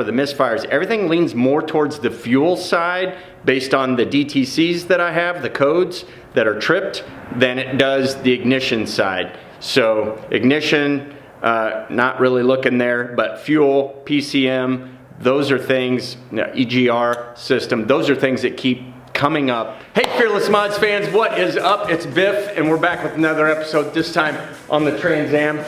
For the misfires, everything leans more towards the fuel side based on the DTCs that I have, the codes that are tripped, than it does the ignition side. So ignition, not really looking there, but fuel, PCM, those are things, EGR system, those are things that keep coming up. Hey Fearless Mods fans, what is up? It's Biff, and we're back with another episode, this time on the Trans Am.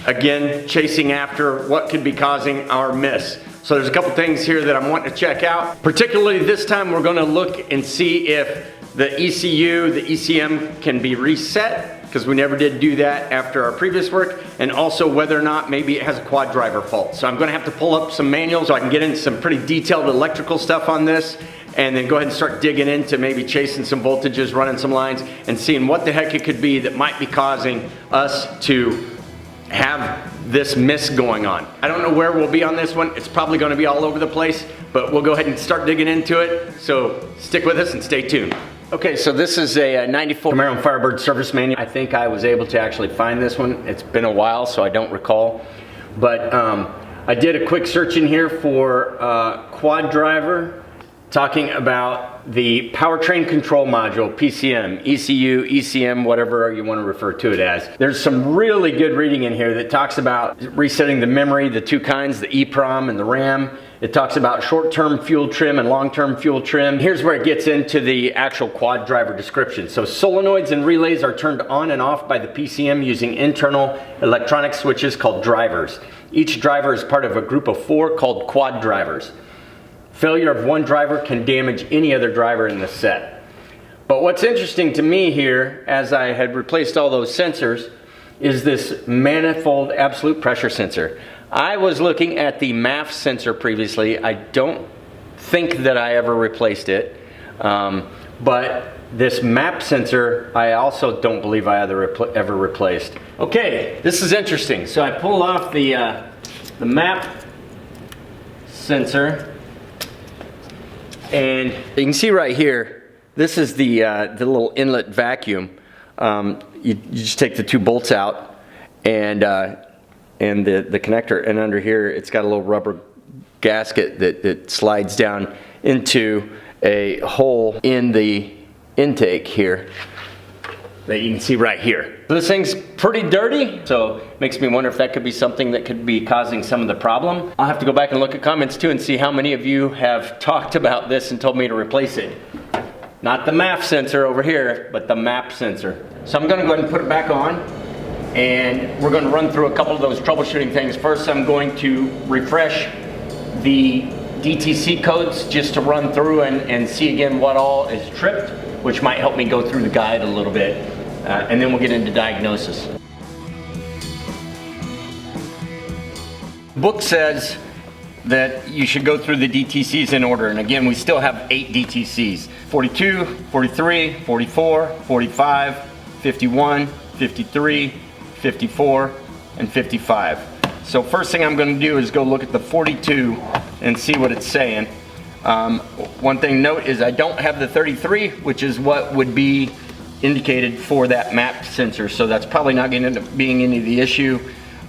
Again, chasing after what could be causing our miss. So there's a couple things here that I'm wanting to check out. Particularly this time we're gonna look and see if the ECU, the ECM can be reset, because we never did do that after our previous work, and also whether or not maybe it has a quad driver fault. So I'm gonna have to pull up some manuals so I can get into some pretty detailed electrical stuff on this, and then go ahead and start digging into maybe chasing some voltages, running some lines, and seeing what the heck it could be that might be causing us to have this miss going on. I don't know where we'll be on this one. It's probably going to be all over the place, but we'll go ahead and start digging into it. So stick with us and stay tuned. Okay, so this is a 94 Camaro Firebird service manual. I think I was able to actually find this one. It's been a while, so I don't recall. But I did a quick search in here for quad driver, talking about the powertrain control module, PCM, ECU, ECM, whatever you want to refer to it as. There's some really good reading in here that talks about resetting the memory, the two kinds, the EEPROM and the RAM. It talks about short-term fuel trim and long-term fuel trim. Here's where it gets into the actual quad driver description. So solenoids and relays are turned on and off by the PCM using internal electronic switches called drivers. Each driver is part of a group of 4 called quad drivers. Failure of one driver can damage any other driver in the set. But what's interesting to me here, as I had replaced all those sensors, is this manifold absolute pressure sensor. I was looking at the MAF sensor previously. I don't think that I ever replaced it. But this MAP sensor, I also don't believe I ever replaced. Okay, this is interesting. So I pull off the MAP sensor. And you can see right here, this is the little inlet vacuum. You just take the 2 bolts out and the connector, and under here it's got a little rubber gasket that slides down into a hole in the intake here that you can see right here. So this thing's pretty dirty, so it makes me wonder if that could be something that could be causing some of the problem. I'll have to go back and look at comments too and see how many of you have talked about this and told me to replace it. Not the MAF sensor over here, but the MAP sensor. So I'm gonna go ahead and put it back on, and we're gonna run through a couple of those troubleshooting things. First, I'm going to refresh the DTC codes just to run through and see again what all is tripped, which might help me go through the guide a little bit. And then we'll get into diagnosis. The book says that you should go through the DTCs in order. And again, we still have 8 DTCs. 42, 43, 44, 45, 51, 53, 54, and 55. So first thing I'm gonna do is go look at the 42 and see what it's saying. One thing to note is I don't have the 33, which is what would be indicated for that MAP sensor, so that's probably not going to end up being any of the issue.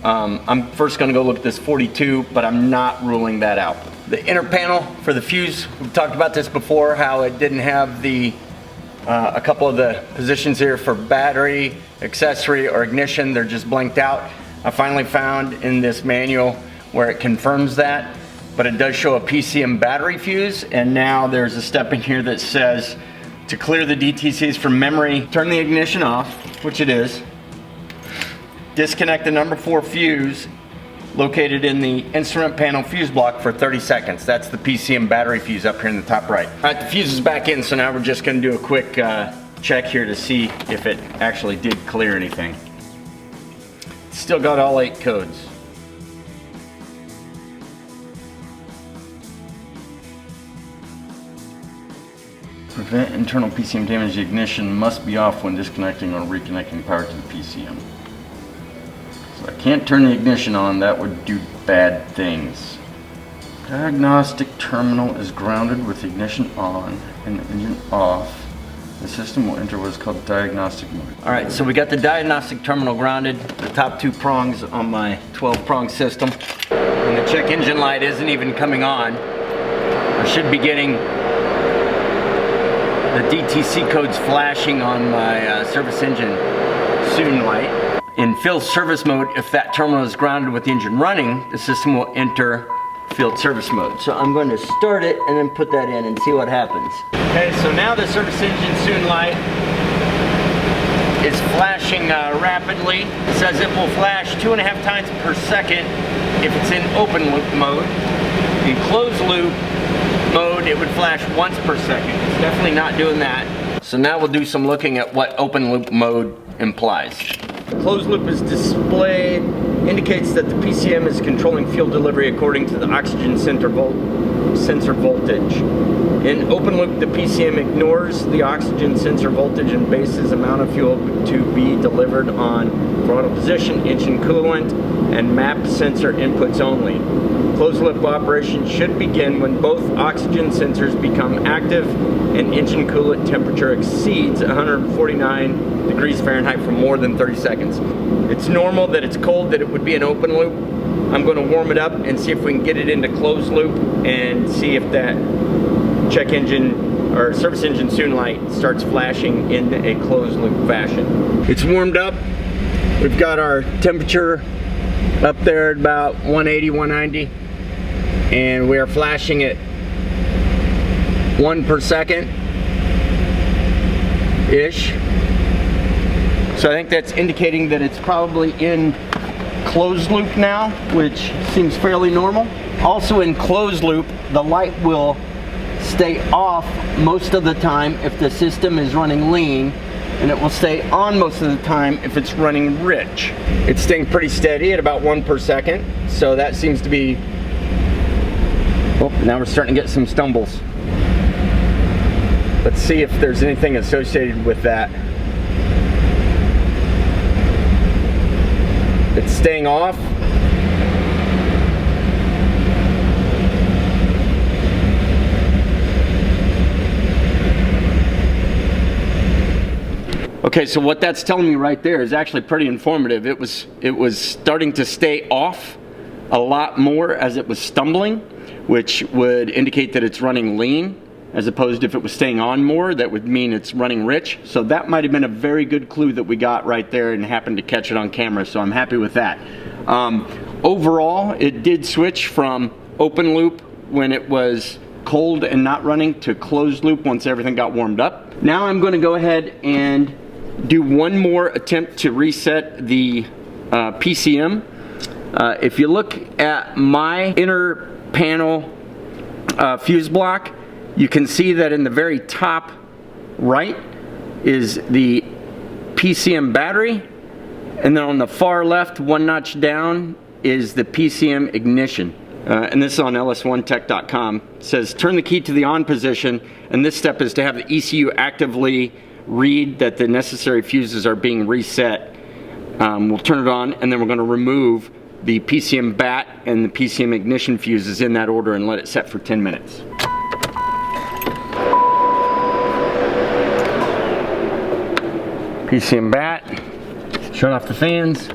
I'm first going to go look at this 42, but I'm not ruling that out. The inner panel for the fuse, we've talked about this before, how it didn't have the a couple of the positions here for battery, accessory, or ignition. They're just blanked out. I finally found in this manual where it confirms that, but it does show a PCM battery fuse, and now there's a step in here that says to clear the DTCs from memory, turn the ignition off, which it is, disconnect the number 4 fuse located in the instrument panel fuse block for 30 seconds. That's the PCM battery fuse up here in the top right. All right, the fuse is back in, so now we're just gonna do a quick check here to see if it actually did clear anything. Still got all 8 codes. Prevent internal PCM damage. The ignition must be off when disconnecting or reconnecting power to the PCM. So I can't turn the ignition on, that would do bad things. Diagnostic terminal is grounded with the ignition on and the engine off. The system will enter what is called diagnostic mode. Alright, so we got the diagnostic terminal grounded, the top 2 prongs on my 12-prong system. And the check engine light isn't even coming on. I should be getting the DTC codes flashing on my service engine soon light. In field service mode, if that terminal is grounded with the engine running, the system will enter field service mode. So I'm going to start it and then put that in and see what happens. Okay, so now the service engine soon light is flashing rapidly. It says it will flash 2.5 times per second if it's in open loop mode. In closed loop mode, it would flash once per second. It's definitely not doing that. So now we'll do some looking at what open loop mode implies. Closed loop is displayed, indicates that the PCM is controlling fuel delivery according to the oxygen sensor voltage. In open loop, the PCM ignores the oxygen sensor voltage and bases amount of fuel to be delivered on throttle position, engine coolant, and map sensor inputs only. Closed loop operation should begin when both oxygen sensors become active and engine coolant temperature exceeds 149 degrees Fahrenheit for more than 30 seconds. It's normal that it's cold, that it would be an open loop. I'm going to warm it up and see if we can get it into closed loop and see if that check engine or service engine soon light starts flashing in a closed loop fashion. It's warmed up. We've got our temperature up there at about 180, 190, and we are flashing at 1 per second ish. So I think that's indicating that it's probably in closed loop now, which seems fairly normal. Also in closed loop, the light will stay off most of the time if the system is running lean, and it will stay on most of the time if it's running rich. It's staying pretty steady at about 1 per second, so that seems to be... Oh, now we're starting to get some stumbles. Let's see if there's anything associated with that. It's staying off. Okay, so what that's telling me right there is actually pretty informative. It was starting to stay off a lot more as it was stumbling, which would indicate that it's running lean, as opposed to if it was staying on more, that would mean it's running rich. So that might have been a very good clue that we got right there and happened to catch it on camera, so I'm happy with that. Overall, it did switch from open loop when it was cold and not running to closed loop once everything got warmed up. Now I'm going to go ahead and do one more attempt to reset the PCM. If you look at my inner panel fuse block, you can see that in the very top right is the PCM battery, and then on the far left, one notch down, is the PCM ignition. And this is on ls1tech.com. It says turn the key to the on position, and this step is to have the ECU actively read that the necessary fuses are being reset. We'll turn it on, and then we're going to remove the PCM bat and the PCM ignition fuses in that order and let it set for 10 minutes. PCM bat, shut off the fans,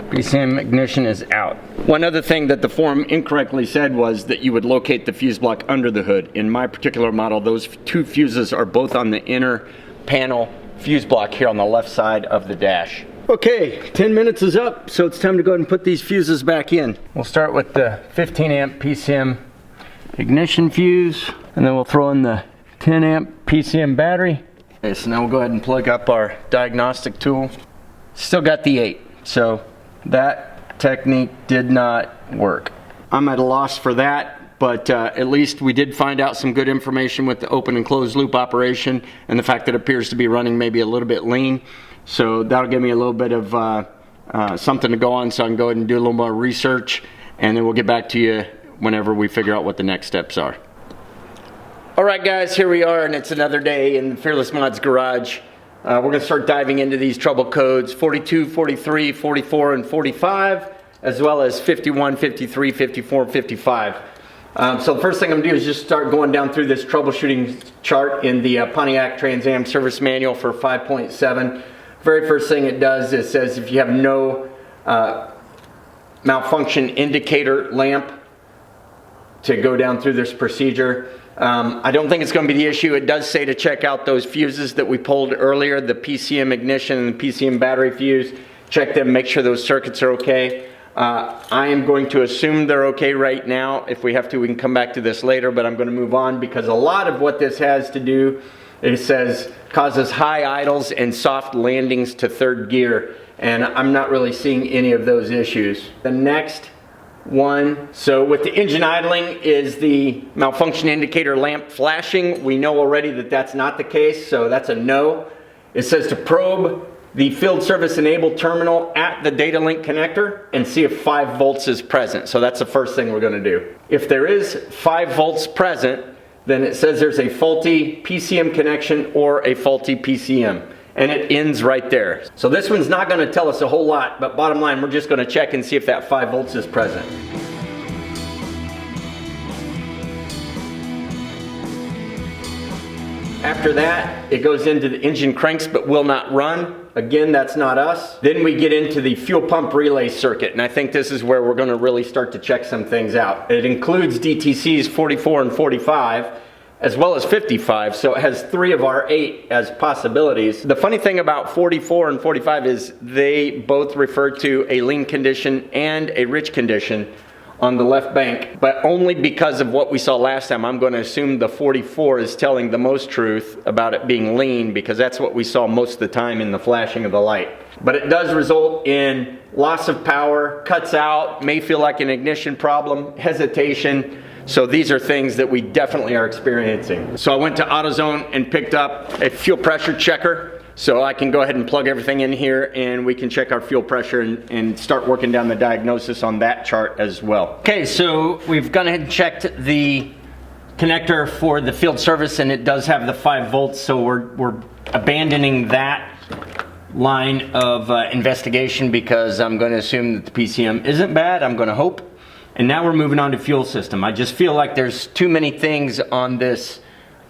PCM ignition is out. One other thing that the forum incorrectly said was that you would locate the fuse block under the hood. In my particular model, those two fuses are both on the inner panel fuse block here on the left side of the dash. Okay, 10 minutes is up, so it's time to go ahead and put these fuses back in. We'll start with the 15 amp PCM ignition fuse, and then we'll throw in the 10 amp PCM battery. Okay, so now we'll go ahead and plug up our diagnostic tool. Still got the 8, so that technique did not work. I'm at a loss for that, but at least we did find out some good information with the open and closed loop operation and the fact that it appears to be running maybe a little bit lean. So that'll give me a little bit of something to go on, so I can go ahead and do a little more research, and then we'll get back to you whenever we figure out what the next steps are. Alright guys, here we are, and it's another day in Fearless Mods Garage. We're going to start diving into these trouble codes 42, 43, 44, and 45, as well as 51, 53, 54, and 55. So the first thing I'm going to do is just start going down through this troubleshooting chart in the Pontiac Trans Am Service Manual for 5.7. Very first thing it does is says if you have no malfunction indicator lamp to go down through this procedure. I don't think it's going to be the issue. It does say to check out those fuses that we pulled earlier, the PCM ignition and the PCM battery fuse. Check them, make sure those circuits are okay. I am going to assume they're okay right now. If we have to, we can come back to this later, but I'm going to move on because a lot of what this has to do, it says, causes high idles and soft landings to third gear, and I'm not really seeing any of those issues. The next one, so with the engine idling, is the malfunction indicator lamp flashing. We know already that that's not the case, so that's a no. It says to probe the field service enabled terminal at the data link connector and see if 5 volts is present. So that's the first thing we're going to do. If there is 5 volts present, then it says there's a faulty PCM connection or a faulty PCM. And it ends right there. So this one's not going to tell us a whole lot, but bottom line, we're just going to check and see if that 5 volts is present. After that, it goes into the engine cranks but will not run. Again, that's not us. Then we get into the fuel pump relay circuit, and I think this is where we're going to really start to check some things out. It includes DTCs 44 and 45, as well as 55, so it has 3 of our 8 as possibilities. The funny thing about 44 and 45 is they both refer to a lean condition and a rich condition on the left bank, but only because of what we saw last time. I'm going to assume the 44 is telling the most truth about it being lean, because that's what we saw most of the time in the flashing of the light. But it does result in loss of power, cuts out, may feel like an ignition problem, hesitation. So these are things that we definitely are experiencing. So I went to AutoZone and picked up a fuel pressure checker. So I can go ahead and plug everything in here and we can check our fuel pressure and start working down the diagnosis on that chart as well. Okay, so we've gone ahead and checked the connector for the field service, and it does have the 5 volts, so we're abandoning that line of investigation because I'm going to assume that the PCM isn't bad, I'm going to hope. And now we're moving on to fuel system. I just feel like there's too many things on this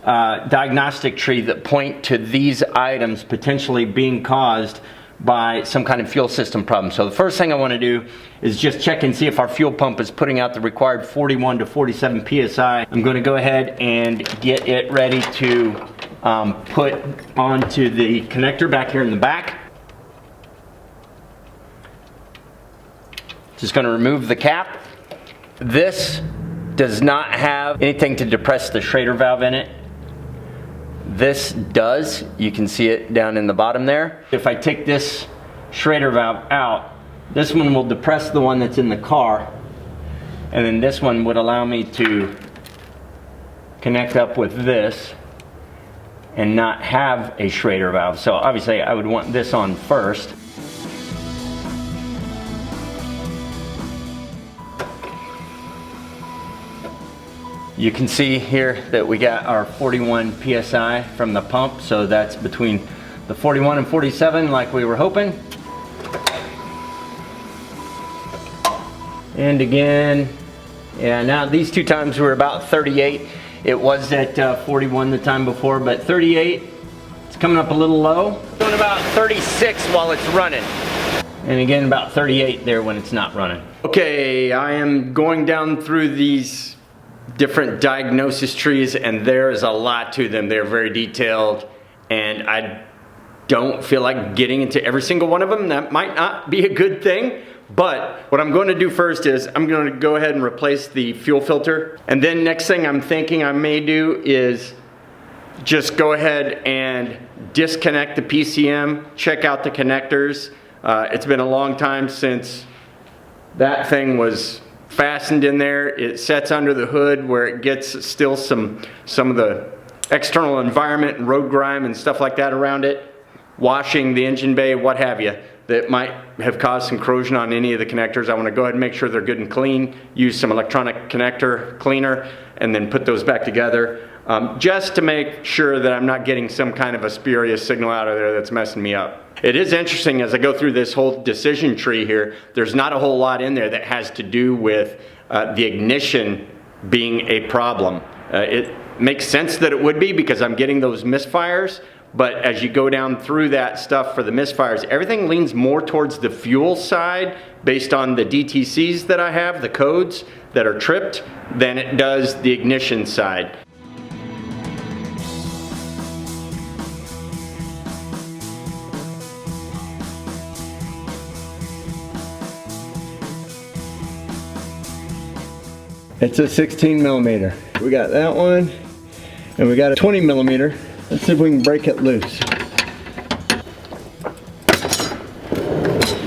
diagnostic tree that point to these items potentially being caused by some kind of fuel system problem. So the first thing I want to do is just check and see if our fuel pump is putting out the required 41 to 47 PSI. I'm going to go ahead and get it ready to put onto the connector back here in the back. Just going to remove the cap. This does not have anything to depress the Schrader valve in it. This does. You can see it down in the bottom there. If I take this Schrader valve out, this one will depress the one that's in the car, and then this one would allow me to connect up with this and not have a Schrader valve. So obviously I would want this on first. You can see here that we got our 41 PSI from the pump, so that's between the 41 and 47 like we were hoping. And again, yeah, now these 2 times were about 38. It was at 41 the time before, but 38, it's coming up a little low. Doing about 36 while it's running. And again, about 38 there when it's not running. Okay, I am going down through these different diagnosis trees, and there is a lot to them. They're very detailed, and I don't feel like getting into every single one of them. That might not be a good thing, but what I'm going to do first is I'm going to go ahead and replace the fuel filter, and then next thing I'm thinking I may do is just go ahead and disconnect the PCM, check out the connectors. It's been a long time since that thing was fastened in there. It sets under the hood where it gets still some of the external environment and road grime and stuff like that around it, washing the engine bay, what have you, that might have caused some corrosion on any of the connectors. I want to go ahead and make sure they're good and clean, use some electronic connector cleaner, and then put those back together, just to make sure that I'm not getting some kind of a spurious signal out of there that's messing me up. It is interesting as I go through this whole decision tree here, there's not a whole lot in there that has to do with the ignition being a problem. It makes sense that it would be because I'm getting those misfires, but as you go down through that stuff for the misfires, everything leans more towards the fuel side based on the DTCs that I have, the codes that are tripped, than it does the ignition side. It's a 16 millimeter. We got that one, and we got a 20 millimeter. Let's see if we can break it loose.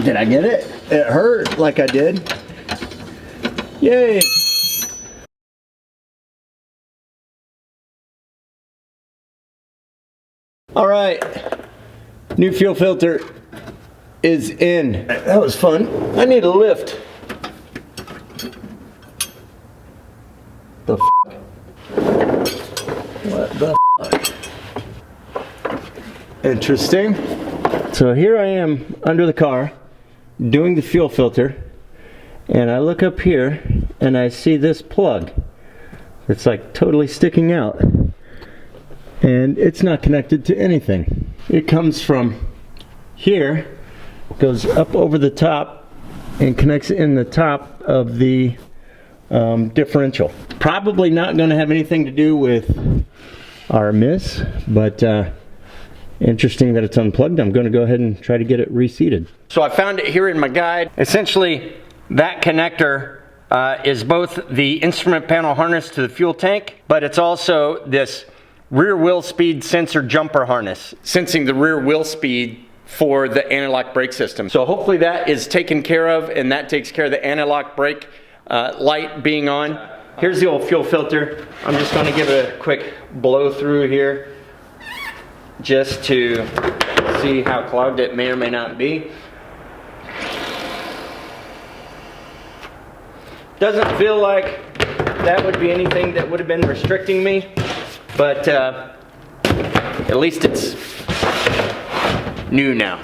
Did I get it? It hurt like I did. Yay! All right, new fuel filter is in. That was fun. I need a lift. The f***? What the f***? Interesting. So here I am under the car doing the fuel filter, and I look up here and I see this plug. It's like totally sticking out, and it's not connected to anything. It comes from here, goes up over the top, and connects in the top of the differential. Probably not going to have anything to do with our miss, but interesting that it's unplugged. I'm going to go ahead and try to get it reseated. So I found it here in my guide. Essentially, that connector is both the instrument panel harness to the fuel tank, but it's also this rear wheel speed sensor jumper harness, sensing the rear wheel speed for the anti-lock brake system. So hopefully that is taken care of, and that takes care of the anti-lock brake light being on. Here's the old fuel filter. I'm just going to give it a quick blow through here just to see how clogged it may or may not be. Doesn't feel like that would be anything that would have been restricting me, but at least it's new now.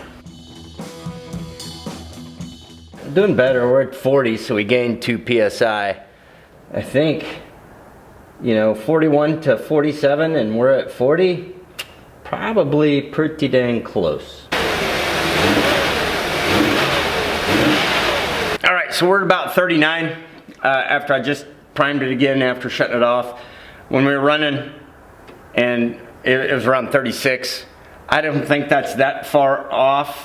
Doing better. We're at 40, so we gained 2 psi. I think, you know, 41 to 47, and we're at 40. Probably pretty dang close. All right, so we're at about 39 after I just primed it again after shutting it off. When we were running, and it was around 36. I don't think that's that far off.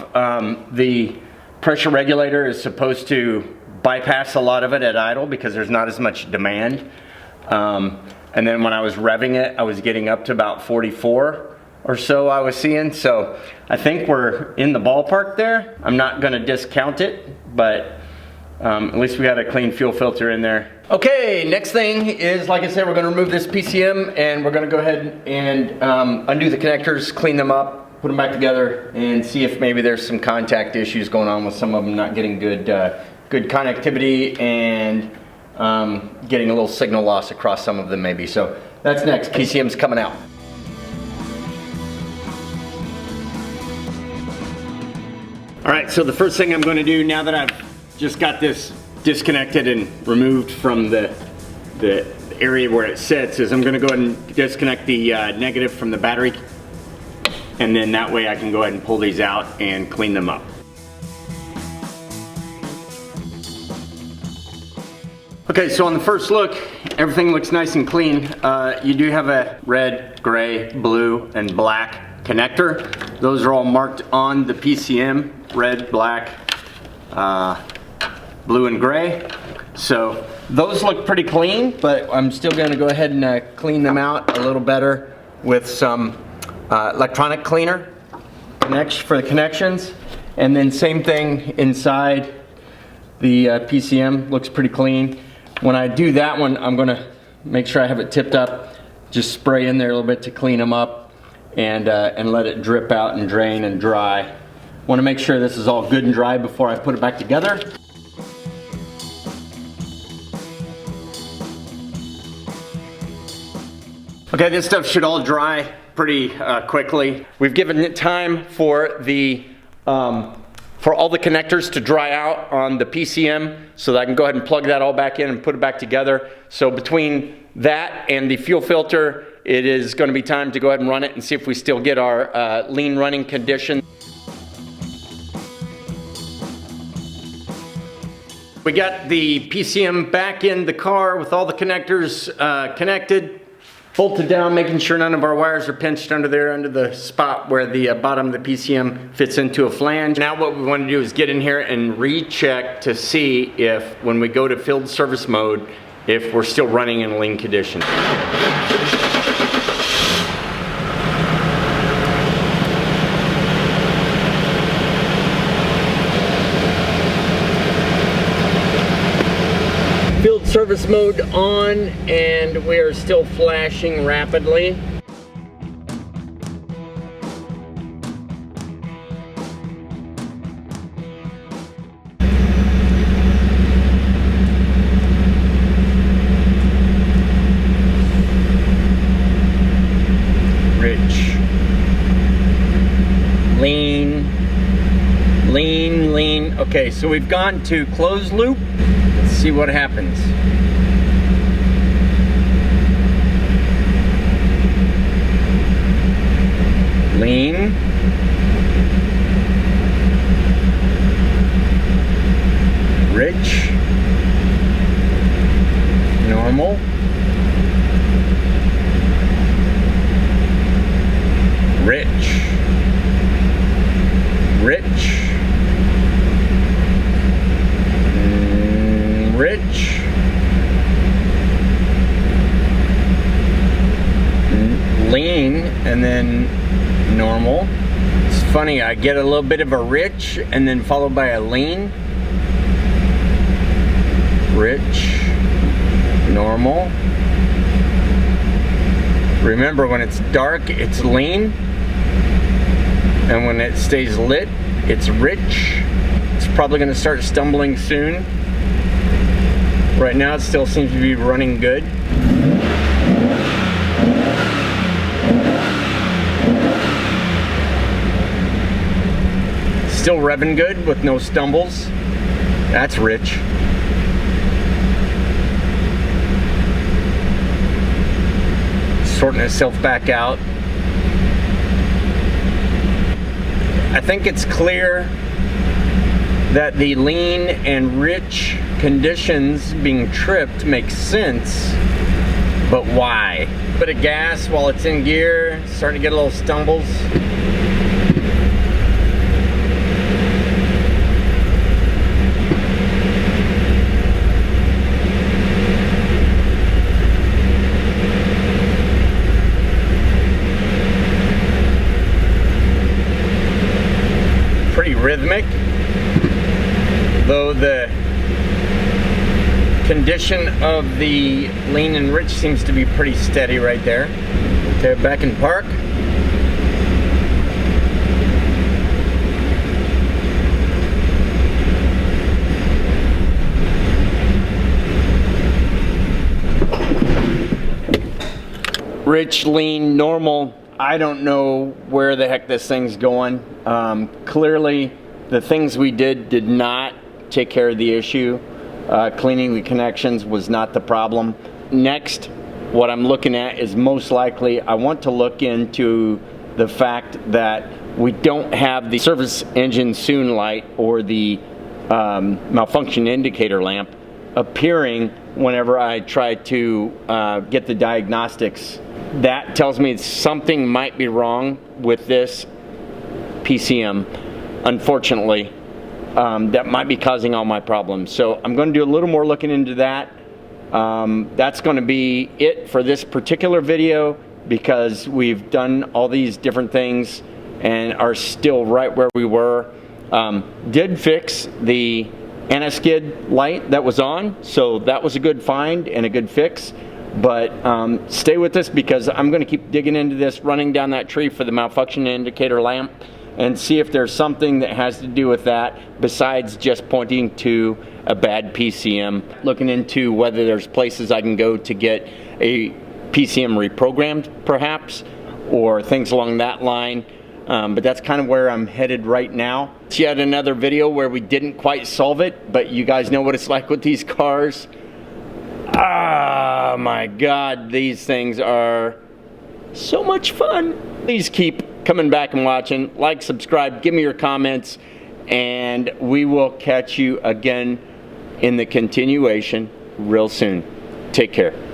The pressure regulator is supposed to bypass a lot of it at idle because there's not as much demand. And then when I was revving it, I was getting up to about 44 or so I was seeing. So I think we're in the ballpark there. I'm not gonna discount it, but at least we got a clean fuel filter in there. Okay, next thing is, like I said, we're gonna remove this PCM, and we're gonna go ahead and undo the connectors, clean them up, put them back together, and see if maybe there's some contact issues going on with some of them not getting good good connectivity, and getting a little signal loss across some of them maybe. So that's next. PCM's coming out. All right, so the first thing I'm going to do now that I've just got this disconnected and removed from the area where it sits is I'm going to go ahead and disconnect the negative from the battery, and then that way I can go ahead and pull these out and clean them up. Okay, so on the first look, everything looks nice and clean. You do have a red, gray, blue, and black connector. Those are all marked on the PCM, red, black, blue, and gray. So those look pretty clean, but I'm still gonna go ahead and clean them out a little better with some electronic cleaner for the connections. And then same thing inside the PCM, looks pretty clean. When I do that one, I'm gonna make sure I have it tipped up, just spray in there a little bit to clean them up, and let it drip out and drain and dry. Wanna make sure this is all good and dry before I put it back together. Okay, this stuff should all dry pretty quickly. We've given it time for the for all the connectors to dry out on the PCM, so that I can go ahead and plug that all back in and put it back together. So between that and the fuel filter it is going to be time to go ahead and run it and see if we still get our lean running condition. We got the PCM back in the car with all the connectors connected, bolted down, making sure none of our wires are pinched under there, under the spot where the bottom of the PCM fits into a flange. Now what we want to do is get in here and recheck to see if, when we go to field service mode, if we're still running in lean condition. Field service mode on, and we are still flashing rapidly. Rich. Lean. Lean, lean. Okay, so we've gone to closed loop. Let's see what happens. Lean. Rich. Normal. Rich. Rich. Rich. Lean, and then normal. It's funny, I get a little bit of a rich and then followed by a lean. Rich. Normal. Remember, when it's dark, it's lean. And when it stays lit, it's rich. It's probably going to start stumbling soon. Right now, it still seems to be running good. Still revving good with no stumbles. That's rich. Sorting itself back out. I think it's clear that the lean and rich conditions being tripped makes sense, but why? Bit of gas while it's in gear, starting to get a little stumbles. Pretty rhythmic, though the condition of the lean and rich seems to be pretty steady right there. Okay, back in park. Rich, lean, normal. I don't know where the heck this thing's going. Clearly, the things we did not take care of the issue. Cleaning the connections was not the problem. Next, what I'm looking at is most likely I want to look into the fact that we don't have the service engine soon light or the malfunction indicator lamp appearing whenever I try to get the diagnostics. That tells me something might be wrong with this PCM, unfortunately. That might be causing all my problems. So I'm going to do a little more looking into that. That's going to be it for this particular video, because we've done all these different things and are still right where we were. Did fix the anti-skid light that was on, so that was a good find and a good fix. But stay with us, because I'm going to keep digging into this, running down that tree for the malfunction indicator lamp, and see if there's something that has to do with that besides just pointing to a bad PCM. Looking into whether there's places I can go to get a PCM reprogrammed perhaps, or things along that line. But that's kind of where I'm headed right now. It's yet another video where we didn't quite solve it, but you guys know what it's like with these cars. Ah, my God, these things are So much fun. Please keep coming back and watching. Like, subscribe, give me your comments, and we will catch you again in the continuation real soon. Take care.